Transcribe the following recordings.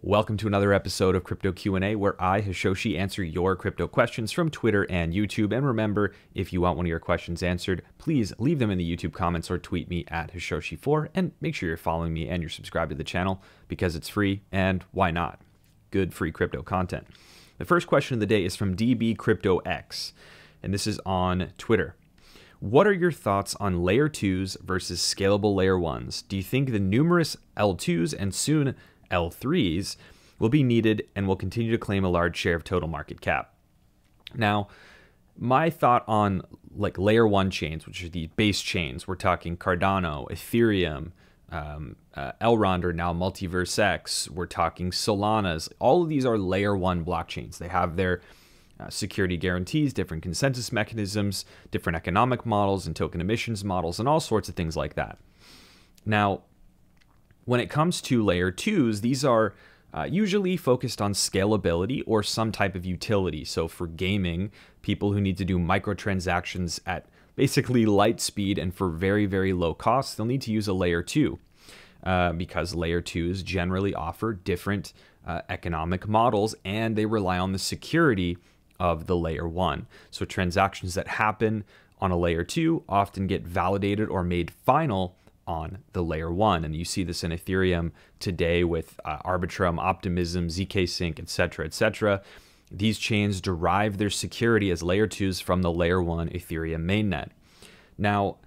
Welcome to another episode of Crypto Q&A, where I, Hashoshi, answer your crypto questions from Twitter and YouTube. And remember, if you want one of your questions answered, please leave them in the YouTube comments or tweet me at Hashoshi4. And make sure you're following me and you're subscribed to the channel because it's free, and why not? Good free crypto content. The first question of the day is from DBCryptoX, and this is on Twitter. What are your thoughts on layer 2s versus scalable layer 1s? Do you think the numerous L2s and soon L3s will be needed and will continue to claim a large share of total market cap? Now, my thought on like layer 1 chains, which are the base chains, we're talking Cardano, Ethereum, Elrond, or now Multiverse X, we're talking Solanas. All of these are layer 1 blockchains. They have their security guarantees, different consensus mechanisms, different economic models and token emissions models, and all sorts of things like that. Now, when it comes to layer 2s, these are usually focused on scalability or some type of utility. So for gaming, people who need to do microtransactions at basically light speed and for very, very low cost, they'll need to use a layer 2 because layer 2s generally offer different economic models, and they rely on the security of the layer 1. So transactions that happen on a layer 2 often get validated or made final on the layer 1. And you see this in Ethereum today with Arbitrum, Optimism, ZK Sync, etc., etc. These chains derive their security as layer 2s from the layer 1 Ethereum mainnet. Now,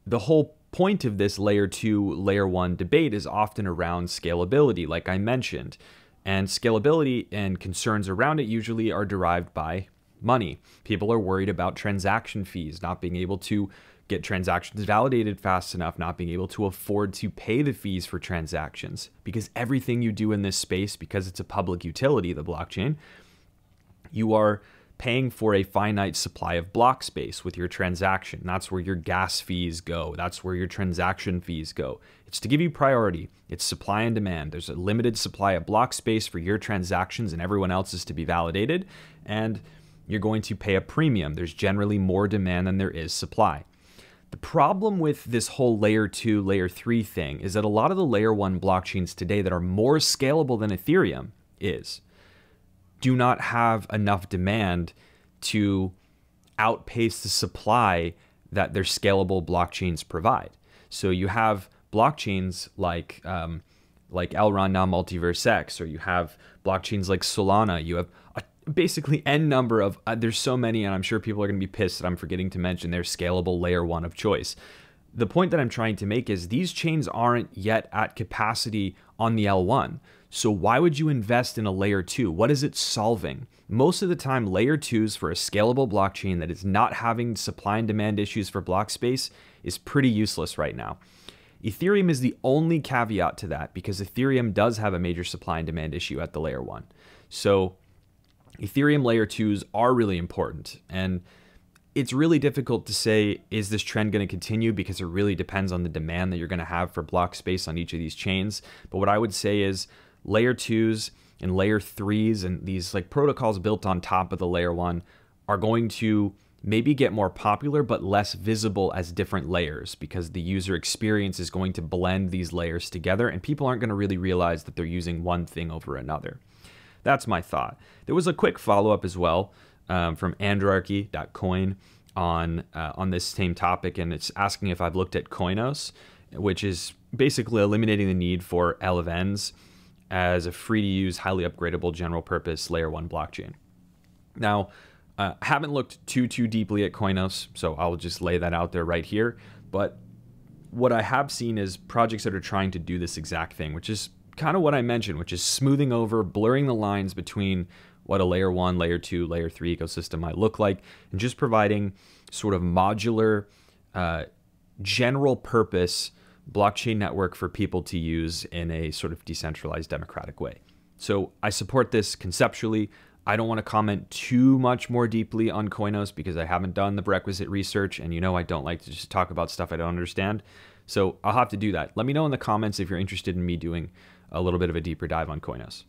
the whole point of this layer 2, layer 1 debate is often around scalability, like I mentioned. And scalability and concerns around it usually are derived by money. People are worried about transaction fees, not being able to get transactions validated fast enough, not being able to afford to pay the fees for transactions, because everything you do in this space, because it's a public utility, the blockchain, you are paying for a finite supply of block space with your transaction. That's where your gas fees go. That's where your transaction fees go. It's to give you priority. It's supply and demand. There's a limited supply of block space for your transactions and everyone else's to be validated, and you're going to pay a premium. There's generally more demand than there is supply. The problem with this whole layer 2, layer 3 thing is that a lot of the layer 1 blockchains today that are more scalable than Ethereum do not have enough demand to outpace the supply that their scalable blockchains provide. So you have blockchains like Elrond, now Multiverse X, or you have blockchains like Solana. You have basically n number of, there's so many, and I'm sure people are going to be pissed that I'm forgetting to mention their scalable layer 1 of choice. The point that I'm trying to make is these chains aren't yet at capacity on the L1. So why would you invest in a layer 2? What is it solving? Most of the time, layer 2s for a scalable blockchain that is not having supply and demand issues for block space is pretty useless right now. Ethereum is the only caveat to that, because Ethereum does have a major supply and demand issue at the layer 1. So Ethereum layer 2s are really important, and it's really difficult to say, is this trend going to continue, because it really depends on the demand that you're going to have for block space on each of these chains. But what I would say is layer 2s and layer 3s and these like protocols built on top of the layer 1 are going to maybe get more popular but less visible as different layers, because the user experience is going to blend these layers together and people aren't going to really realize that they're using one thing over another. That's my thought. There was a quick follow-up as well from Andrarchy.coin on this same topic, and it's asking if I've looked at Koinos, which is basically eliminating the need for L of N's as a free-to-use, highly upgradable, general-purpose layer 1 blockchain. Now, I haven't looked too deeply at Koinos, so I'll just lay that out there right here. But what I have seen is projects that are trying to do this exact thing, which is kind of what I mentioned, which is smoothing over, blurring the lines between what a layer 1, layer 2, layer 3 ecosystem might look like, and just providing sort of modular, general purpose blockchain network for people to use in a sort of decentralized democratic way. So I support this conceptually. I don't want to comment too much more deeply on Koinos because I haven't done the requisite research, and I don't like to just talk about stuff I don't understand. So I'll have to do that. Let me know in the comments if you're interested in me doing a little bit of a deeper dive on Koinos.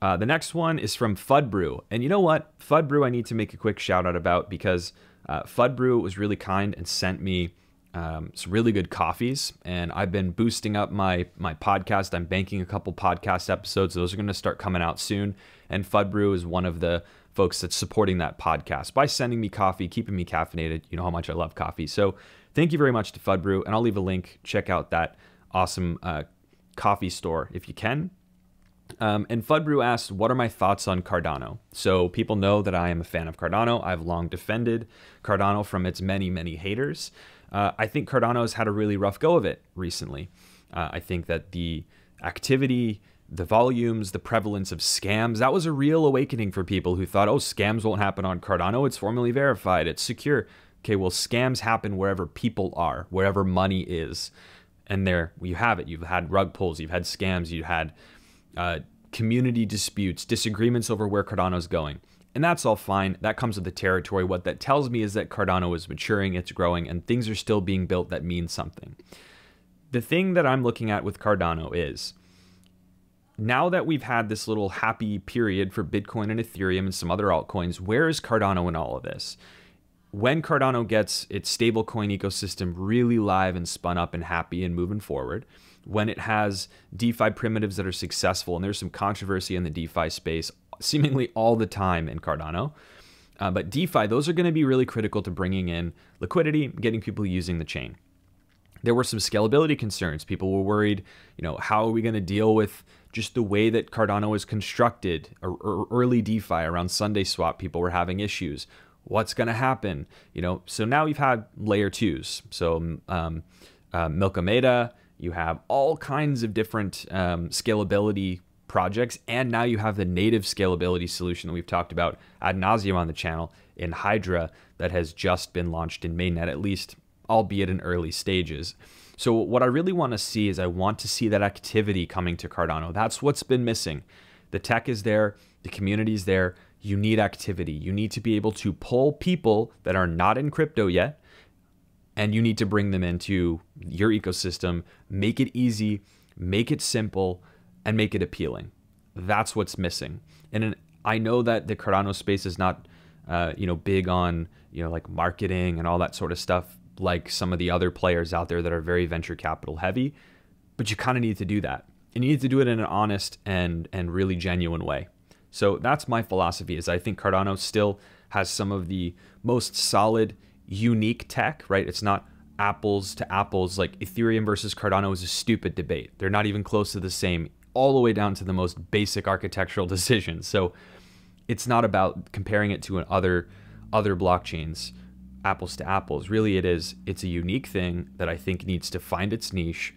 The next one is from Fudbrew. And you know what? Fudbrew I need to make a quick shout out about, because Fudbrew was really kind and sent me some really good coffees, and I've been boosting up my podcast. I'm banking a couple podcast episodes. Those are going to start coming out soon. And Fudbrew is one of the folks that's supporting that podcast by sending me coffee, keeping me caffeinated. You know how much I love coffee. So thank you very much to Fudbrew, and I'll leave a link. Check out that awesome coffee store if you can. And Fudbrew asked, what are my thoughts on Cardano? So people know that I am a fan of Cardano. I've long defended Cardano from its many, many haters. I think Cardano has had a really rough go of it recently. I think that the activity, the volumes, the prevalence of scams, that was a real awakening for people who thought, oh, scams won't happen on Cardano. It's formally verified. It's secure. Okay, well, scams happen wherever people are, wherever money is. And there you have it. You've had rug pulls. You've had scams. You've had community disputes, disagreements over where Cardano's going. And that's all fine. That comes with the territory. What that tells me is that Cardano is maturing, it's growing, and things are still being built that mean something. The thing that I'm looking at with Cardano is, now that we've had this little happy period for Bitcoin and Ethereum and some other altcoins, where is Cardano in all of this? When Cardano gets its stablecoin ecosystem really live and spun up and happy and moving forward, when it has DeFi primitives that are successful, and there's some controversy in the DeFi space seemingly all the time in Cardano, but DeFi, those are going to be really critical to bringing in liquidity, getting people using the chain. There were some scalability concerns. People were worried, how are we going to deal with just the way that Cardano is constructed, or early DeFi around Sunday Swap, people were having issues. What's going to happen? So now we've had layer twos. So Memecoins ADA, you have all kinds of different scalability projects, and now you have the native scalability solution that we've talked about ad nauseum on the channel in Hydra that has just been launched in mainnet, at least, albeit in early stages. So what I really want to see is I want to see that activity coming to Cardano. That's what's been missing. The tech is there, the community is there. You need activity. You need to be able to pull people that are not in crypto yet, and you need to bring them into your ecosystem, make it easy, make it simple, and make it appealing. That's what's missing. And I know that the Cardano space is not, big on, like marketing and all that sort of stuff, like some of the other players out there that are very venture capital heavy, but you kind of need to do that. And you need to do it in an honest and really genuine way. So that's my philosophy, is I think Cardano still has some of the most solid, unique tech, right? It's not apples to apples. Like Ethereum versus Cardano is a stupid debate. They're not even close to the same, all the way down to the most basic architectural decisions. So it's not about comparing it to other blockchains, apples to apples. Really, it's a unique thing that I think needs to find its niche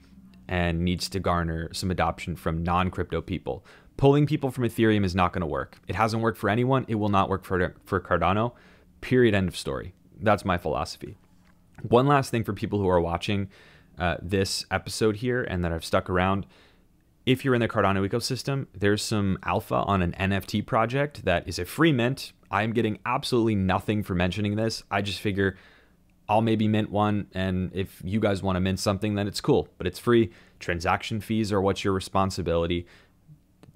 and needs to garner some adoption from non-crypto people. Pulling people from Ethereum is not going to work. It hasn't worked for anyone. It will not work for Cardano. Period. End of story. That's my philosophy. One last thing for people who are watching this episode here and that have stuck around. If you're in the Cardano ecosystem, there's some alpha on an NFT project that is a free mint. I'm getting absolutely nothing for mentioning this. I just figure I'll maybe mint one, and if you guys want to mint something, then it's cool, but it's free. Transaction fees are what's your responsibility.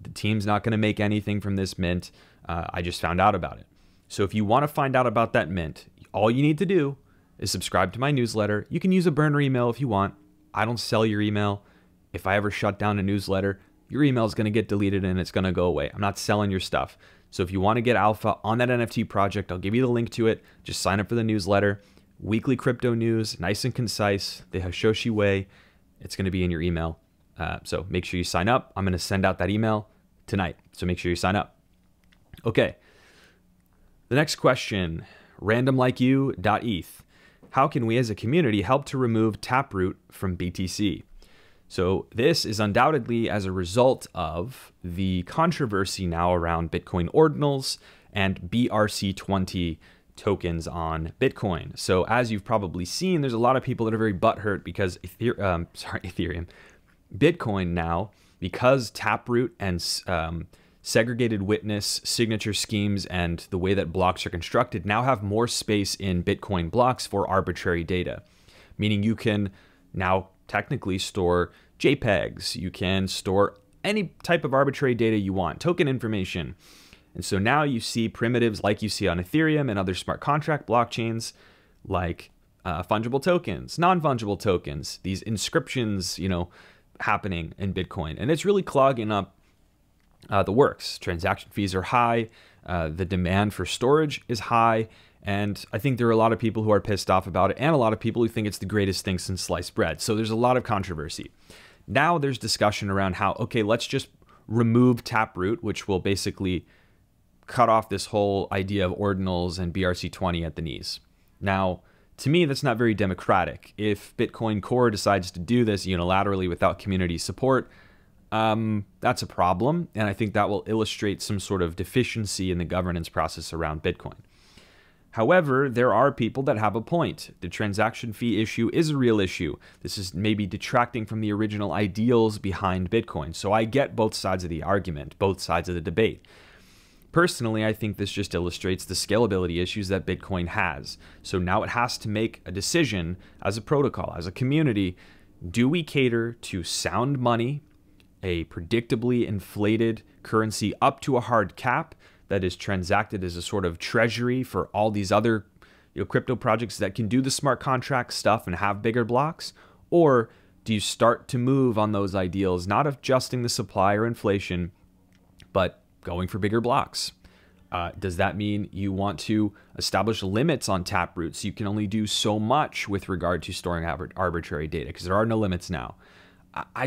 The team's not going to make anything from this mint. I just found out about it. So if you want to find out about that mint, all you need to do is subscribe to my newsletter. You can use a burner email if you want. I don't sell your email. If I ever shut down a newsletter, your email is going to get deleted and it's going to go away. I'm not selling your stuff. So if you want to get alpha on that NFT project, I'll give you the link to it. Just sign up for the newsletter. Weekly crypto news, nice and concise, the Hashoshi way. It's going to be in your email. So make sure you sign up. I'm going to send out that email tonight. So make sure you sign up. Okay. The next question, randomlikeyou.eth. How can we as a community help to remove Taproot from BTC? So this is undoubtedly as a result of the controversy now around Bitcoin Ordinals and BRC20 tokens on Bitcoin. So as you've probably seen, there's a lot of people that are very butthurt because Ethereum, Bitcoin now, because Taproot and segregated witness signature schemes and the way that blocks are constructed now have more space in Bitcoin blocks for arbitrary data, meaning you can now technically store JPEGs, you can store any type of arbitrary data you want, token information. And so now you see primitives like you see on Ethereum and other smart contract blockchains like fungible tokens, non-fungible tokens, these inscriptions, happening in Bitcoin. And it's really clogging up the works. Transaction fees are high. The demand for storage is high. And I think there are a lot of people who are pissed off about it, and a lot of people who think it's the greatest thing since sliced bread. So there's a lot of controversy. Now there's discussion around how, okay, let's just remove Taproot, which will basically cut off this whole idea of ordinals and BRC20 at the knees. Now, to me, that's not very democratic. If Bitcoin Core decides to do this unilaterally without community support, that's a problem. And I think that will illustrate some sort of deficiency in the governance process around Bitcoin. However, there are people that have a point. The transaction fee issue is a real issue. This is maybe detracting from the original ideals behind Bitcoin. So I get both sides of the argument, both sides of the debate. Personally, I think this just illustrates the scalability issues that Bitcoin has. So now it has to make a decision as a protocol, as a community. Do we cater to sound money, a predictably inflated currency up to a hard cap that is transacted as a sort of treasury for all these other crypto projects that can do the smart contract stuff and have bigger blocks? Or do you start to move on those ideals, not adjusting the supply or inflation, but going for bigger blocks? Does that mean you want to establish limits on Taproot so you can only do so much with regard to storing arbitrary data? Because there are no limits now. I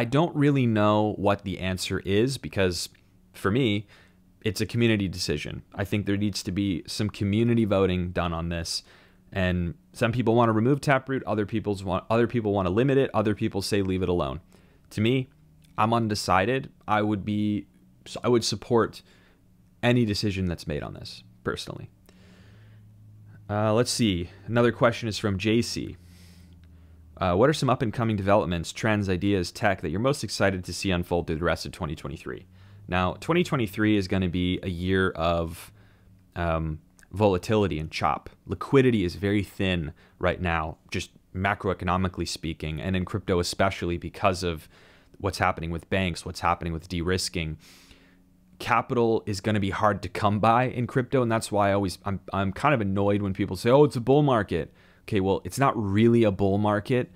don't really know what the answer is, because for me, it's a community decision. I think there needs to be some community voting done on this. And some people want to remove Taproot, other people want to limit it, other people say leave it alone. To me, I'm undecided. I would support any decision that's made on this, personally. Let's see. Another question is from JC. What are some up-and-coming developments, trends, ideas, tech that you're most excited to see unfold through the rest of 2023? Now, 2023 is going to be a year of volatility and chop. Liquidity is very thin right now, just macroeconomically speaking, and in crypto especially, because of what's happening with banks, what's happening with de-risking. Capital is going to be hard to come by in crypto, and that's why I'm kind of annoyed when people say, oh, it's a bull market. Okay, well, it's not really a bull market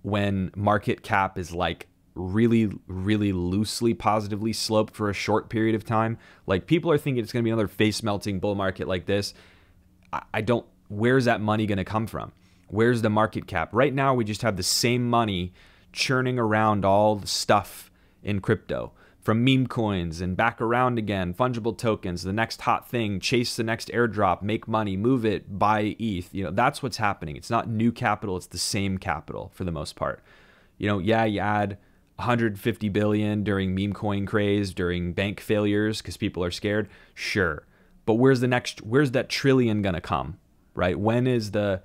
when market cap is like really, really loosely positively sloped for a short period of time. Like, people are thinking it's going to be another face-melting bull market like this. Where's that money going to come from? Where's the market cap? Right now, we just have the same money churning around all the stuff in crypto, from Memecoins and back around again, fungible tokens, the next hot thing, chase the next airdrop, make money, move it, buy ETH. That's what's happening. It's not new capital. It's the same capital for the most part. Yeah, you add 150 billion during meme coin craze, during bank failures because people are scared. Sure. But where's that trillion going to come, right? When is the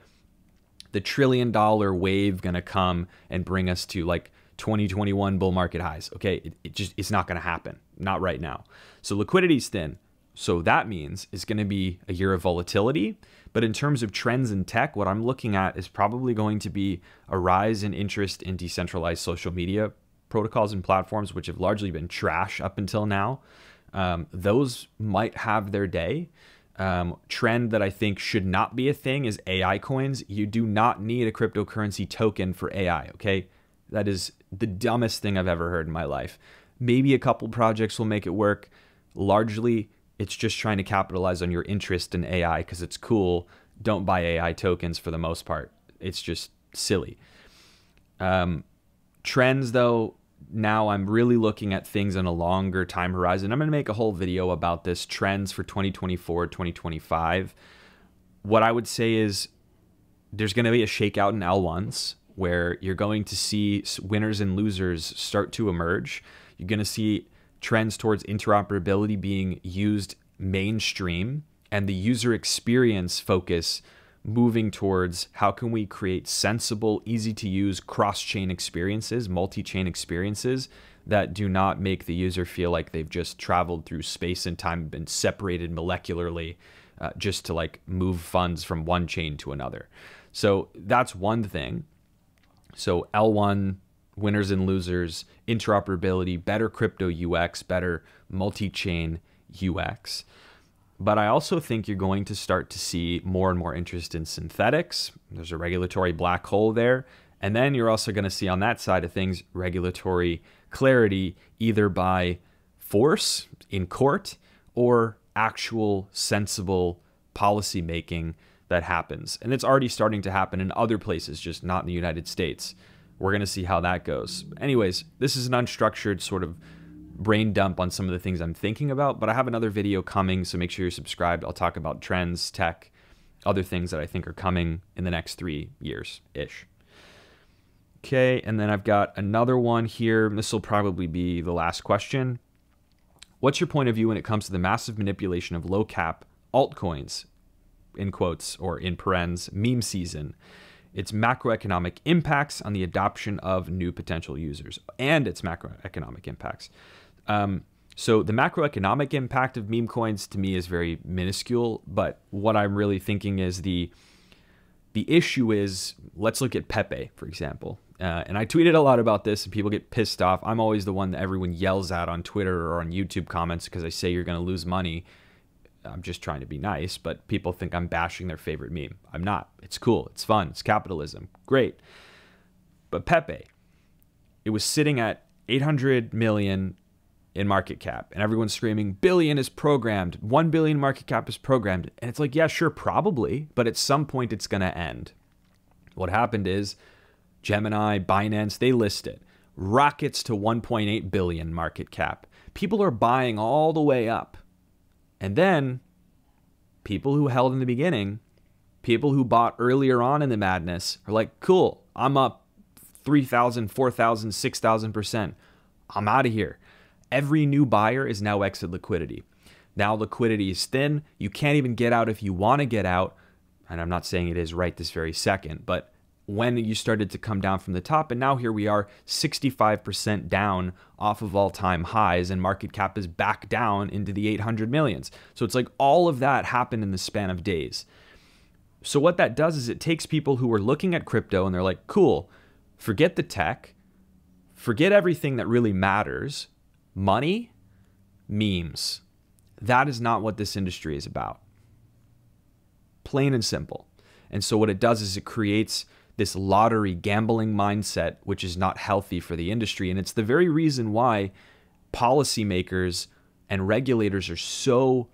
$1 trillion wave going to come and bring us to like 2021 bull market highs? Okay, it's not going to happen. Not right now. So liquidity's thin. So that means it's going to be a year of volatility. But in terms of trends in tech, what I'm looking at is probably going to be a rise in interest in decentralized social media protocols and platforms, which have largely been trash up until now. Those might have their day. Trend that I think should not be a thing is AI coins. You do not need a cryptocurrency token for AI, okay? That is the dumbest thing I've ever heard in my life. Maybe a couple projects will make it work. Largely, it's just trying to capitalize on your interest in AI because it's cool. Don't buy AI tokens for the most part. It's just silly. Trends, though, now I'm really looking at things on a longer time horizon. I'm going to make a whole video about this, trends for 2024, 2025. What I would say is there's going to be a shakeout in L1s where you're going to see winners and losers start to emerge. You're going to see trends towards interoperability being used mainstream, and the user experience focus moving towards how can we create sensible, easy to use cross-chain experiences, multi-chain experiences that do not make the user feel like they've just traveled through space and time, been separated molecularly just to like move funds from one chain to another. So that's one thing. So L1, winners and losers, interoperability, better crypto UX, better multi-chain UX. But I also think you're going to start to see more and more interest in synthetics. There's a regulatory black hole there. And then you're also going to see on that side of things regulatory clarity, either by force in court or actual sensible policy making that happens. And it's already starting to happen in other places, just not in the United States. We're going to see how that goes. Anyways, this is an unstructured sort of brain dump on some of the things I'm thinking about, but I have another video coming, so make sure you're subscribed. I'll talk about trends, tech, other things that I think are coming in the next 3 years-ish. Okay, and then I've got another one here. This will probably be the last question. What's your point of view when it comes to the massive manipulation of low cap altcoins, in quotes or in parens, meme season? Its macroeconomic impacts on the adoption of new potential users and its macroeconomic impacts. So the macroeconomic impact of meme coins to me is very minuscule, but what I'm really thinking is the issue is, let's look at Pepe, for example. And I tweeted a lot about this and people get pissed off. I'm always the one that everyone yells at on Twitter or on YouTube comments because I say you're going to lose money. I'm just trying to be nice, but people think I'm bashing their favorite meme. I'm not. It's cool. It's fun. It's capitalism. Great. But Pepe, it was sitting at 800 million in market cap, and everyone's screaming, billion is programmed. 1 billion market cap is programmed. And it's like, yeah, sure, probably, but at some point it's going to end. What happened is Gemini, Binance, they list it. Rockets to 1.8 billion market cap. People are buying all the way up. And then people who held in the beginning, people who bought earlier on in the madness are like, cool, I'm up 3,000, 4,000, 6,000%. I'm out of here. Every new buyer is now exit liquidity. Now liquidity is thin. You can't even get out if you want to get out. And I'm not saying it is right this very second, but when you started to come down from the top, and now here we are 65% down off of all-time highs, and market cap is back down into the 800 millions. So it's like all of that happened in the span of days. So what that does is it takes people who are looking at crypto and they're like, cool, forget the tech, forget everything that really matters, money, memes. That is not what this industry is about. Plain and simple. And so what it does is it creates this lottery gambling mindset, which is not healthy for the industry. And it's the very reason why policymakers and regulators are so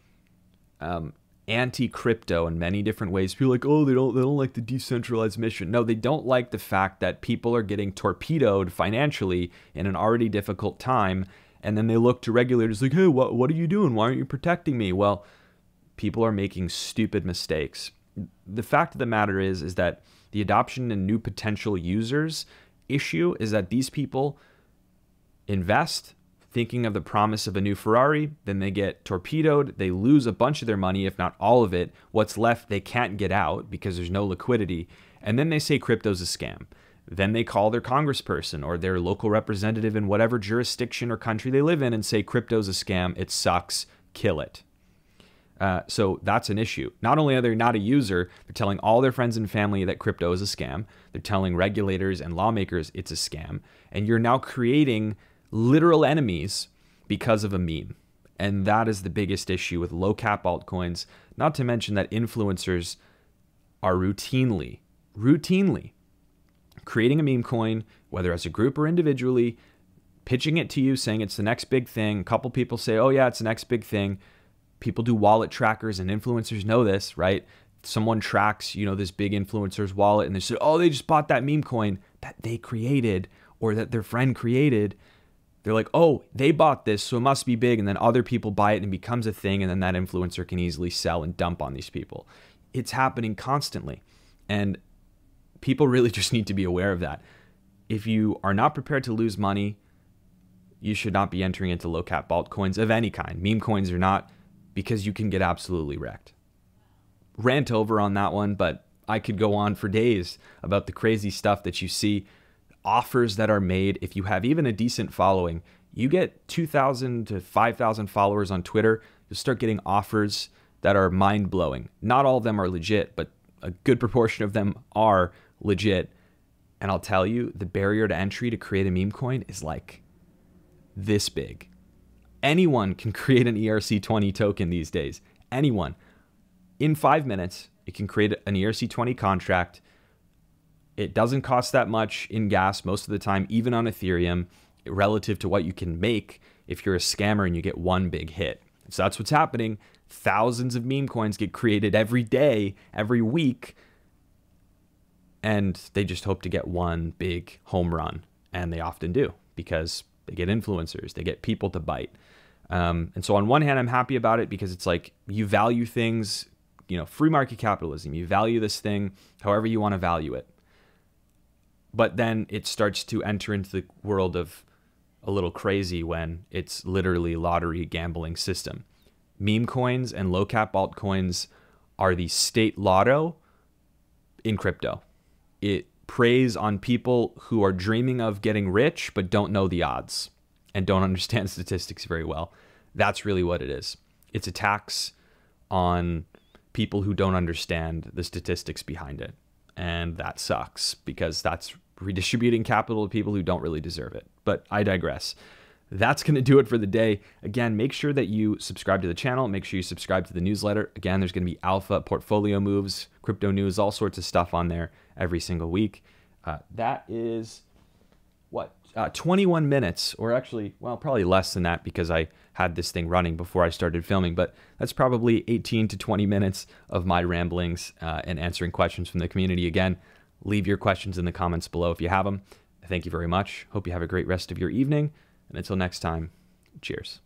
anti-crypto in many different ways. People are like, oh, they don't like the decentralized mission. No, they don't like the fact that people are getting torpedoed financially in an already difficult time. And then they look to regulators like, hey, what are you doing? Why aren't you protecting me? Well, people are making stupid mistakes. The fact of the matter is that the adoption and new potential users issue is that these people invest thinking of the promise of a new Ferrari, then they get torpedoed, they lose a bunch of their money, if not all of it. What's left, they can't get out because there's no liquidity. And then they say crypto's a scam. Then they call their congressperson or their local representative in whatever jurisdiction or country they live in and say crypto's a scam, it sucks, kill it. So that's an issue. Not only are they not a user, they're telling all their friends and family that crypto is a scam. They're telling regulators and lawmakers it's a scam. And you're now creating literal enemies because of a meme. And that is the biggest issue with low cap altcoins. Not to mention that influencers are routinely creating a meme coin, whether as a group or individually, pitching it to you, saying it's the next big thing. A couple people say, oh yeah, it's the next big thing. People do wallet trackers, and influencers know this, right? Someone tracks, this big influencer's wallet, and they say, oh, they just bought that meme coin that they created or that their friend created. They're like, oh, they bought this, so it must be big. And then other people buy it and it becomes a thing. And then that influencer can easily sell and dump on these people. It's happening constantly. And people really just need to be aware of that. If you are not prepared to lose money, you should not be entering into low cap altcoins of any kind. Meme coins are not, because you can get absolutely wrecked. Rant over on that one, but I could go on for days about the crazy stuff that you see, offers that are made. If you have even a decent following, you get 2,000 to 5,000 followers on Twitter, you'll start getting offers that are mind-blowing. Not all of them are legit, but a good proportion of them are legit. And I'll tell you, the barrier to entry to create a meme coin is like this big. Anyone can create an ERC20 token these days. anyone. In 5 minutes, it can create an ERC20 contract. It doesn't cost that much in gas most of the time, even on Ethereum, relative to what you can make if you're a scammer and you get one big hit. So that's what's happening. Thousands of meme coins get created every day, every week, and they just hope to get one big home run. And they often do, because they get influencers, they get people to bite. And so on one hand, I'm happy about it because it's like you value things, you know, free market capitalism. You value this thing however you want to value it. But then it starts to enter into the world of a little crazy when it's literally lottery gambling system. Meme coins and low cap altcoins are the state lotto in crypto. It preys on people who are dreaming of getting rich but don't know the odds and don't understand statistics very well. That's really what it is. It's a tax on people who don't understand the statistics behind it. And that sucks because that's redistributing capital to people who don't really deserve it. But I digress. That's going to do it for the day. Again, make sure that you subscribe to the channel. Make sure you subscribe to the newsletter. Again, there's going to be alpha portfolio moves, crypto news, all sorts of stuff on there every single week. That is, 21 minutes, or actually, well, probably less than that because I had this thing running before I started filming, but that's probably 18 to 20 minutes of my ramblings and answering questions from the community. Again, leave your questions in the comments below if you have them. Thank you very much. Hope you have a great rest of your evening. And until next time, cheers.